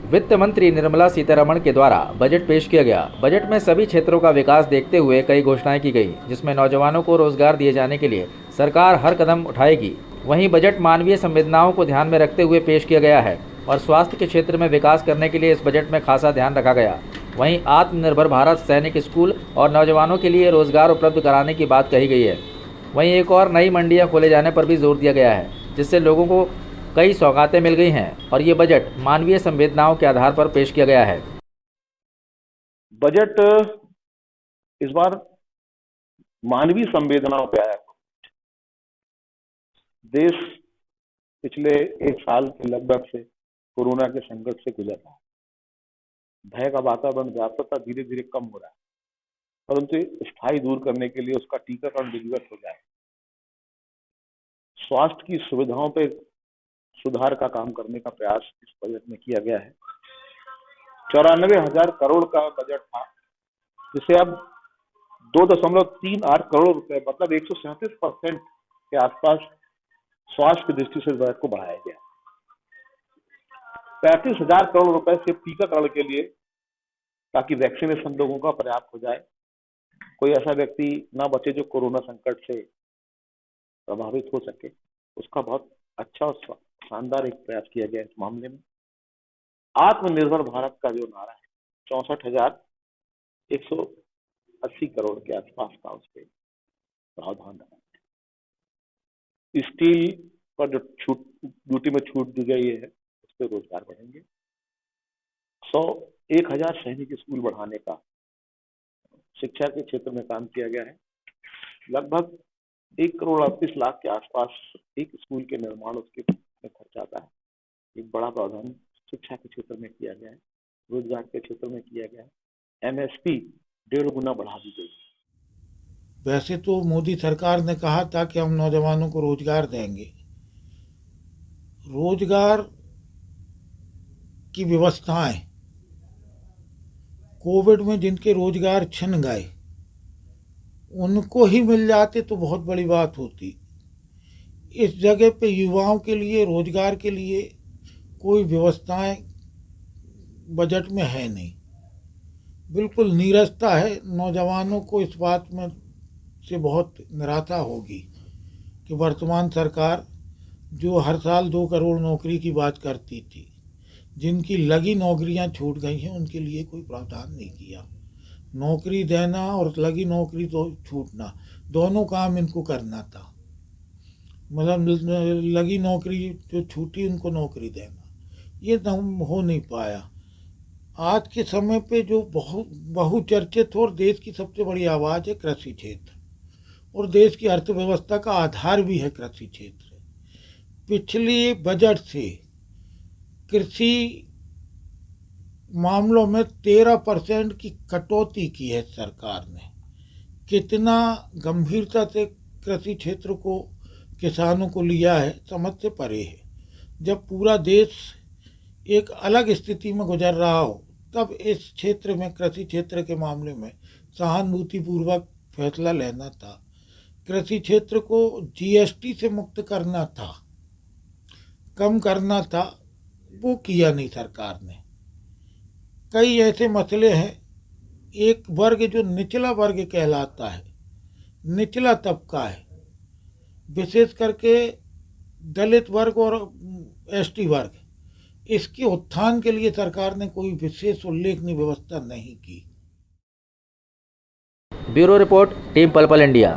वित्त मंत्री निर्मला सीतारमण के द्वारा बजट पेश किया गया। बजट में सभी क्षेत्रों का विकास देखते हुए कई घोषणाएं की गई, जिसमें नौजवानों को रोजगार दिए जाने के लिए सरकार हर कदम उठाएगी। वहीं बजट मानवीय संवेदनाओं को ध्यान में रखते हुए पेश किया गया है और स्वास्थ्य के क्षेत्र में विकास करने के लिए इस बजट में खासा ध्यान रखा गया। वहीं आत्मनिर्भर भारत, सैनिक स्कूल और नौजवानों के लिए रोजगार उपलब्ध कराने की बात कही गई है। वहीं एक और नई मंडियां खोले जाने पर भी जोर दिया गया है, जिससे लोगों को कई सौगातें मिल गई हैं और ये बजट मानवीय संवेदनाओं के आधार पर पेश किया गया है। बजट इस बार मानवीय संवेदनाओं पे आया। देश पिछले एक साल के लगभग से कोरोना के संकट से गुजर रहा है। भय का वातावरण व्यापकता धीरे धीरे कम हो रहा है, परंतु स्थायी दूर करने के लिए उसका टीकाकरण विधिवत हो जाए। स्वास्थ्य की सुविधाओं पे सुधार का काम करने का प्रयास इस बजट में किया गया है। 94,000 करोड़ का बजट था, जिसे अब 2.38 करोड़ रुपए मतलब 137% के आसपास स्वास्थ्य की दृष्टि से बजट को बढ़ाया गया। 35,000 करोड़ रुपए से टीकाकरण के लिए, ताकि वैक्सीनेशन लोगों का पर्याप्त हो जाए, कोई ऐसा व्यक्ति ना बचे जो कोरोना संकट से प्रभावित हो सके। उसका बहुत अच्छा और शानदार एक प्रयास किया गया इस मामले में। आत्मनिर्भर भारत का जो नारा है, 64,180 करोड़ के आसपास का उस पर प्रावधान रखा। स्टील पर जो ड्यूटी में छूट दी गई है, उस पर रोजगार बढ़ेंगे। 1,000 सैनिक स्कूल बढ़ाने का शिक्षा के क्षेत्र में काम किया गया है। लगभग 1,38,00,000 के आसपास एक स्कूल के निर्माण उसके में खर्च आता है। एक बड़ा प्रावधान शिक्षा के क्षेत्र में किया गया है, रोजगार के क्षेत्र में किया गया है। MSP 1.5 गुना बढ़ा दी गई। वैसे तो मोदी सरकार ने कहा था कि हम नौजवानों को रोजगार देंगे। रोजगार की व्यवस्थाएं, कोविड में जिनके रोजगार छिन गए उनको ही मिल जाते तो बहुत बड़ी बात होती। इस जगह पे युवाओं के लिए रोजगार के लिए कोई व्यवस्थाएं बजट में है नहीं। बिल्कुल नीरसता है। नौजवानों को इस बात में से बहुत निराशा होगी कि वर्तमान सरकार जो हर साल 2 करोड़ नौकरी की बात करती थी, जिनकी लगी नौकरियां छूट गई हैं, उनके लिए कोई प्रावधान नहीं किया। नौकरी देना और लगी नौकरी तो छूटना, दोनों काम इनको करना था। मतलब लगी नौकरी जो छूटी उनको नौकरी देना, ये तो हो नहीं पाया। आज के समय पे जो बहुचर्चित और देश की सबसे बड़ी आवाज़ है कृषि क्षेत्र, और देश की अर्थव्यवस्था का आधार भी है कृषि क्षेत्र। पिछले बजट से कृषि मामलों में 13% की कटौती की है सरकार ने। कितना गंभीरता से कृषि क्षेत्र को, किसानों को लिया है, समझ से परे है। जब पूरा देश एक अलग स्थिति में गुजर रहा हो, तब इस क्षेत्र में, कृषि क्षेत्र के मामले में सहानुभूतिपूर्वक फैसला लेना था। कृषि क्षेत्र को GST से मुक्त करना था, कम करना था, वो किया नहीं सरकार ने। कई ऐसे मसले हैं। एक वर्ग जो निचला वर्ग कहलाता है, निचला तबका है, विशेष करके दलित वर्ग और ST वर्ग, इसके उत्थान के लिए सरकार ने कोई विशेष उल्लेखनीय व्यवस्था नहीं की। ब्यूरो रिपोर्ट, टीम पल पल इंडिया।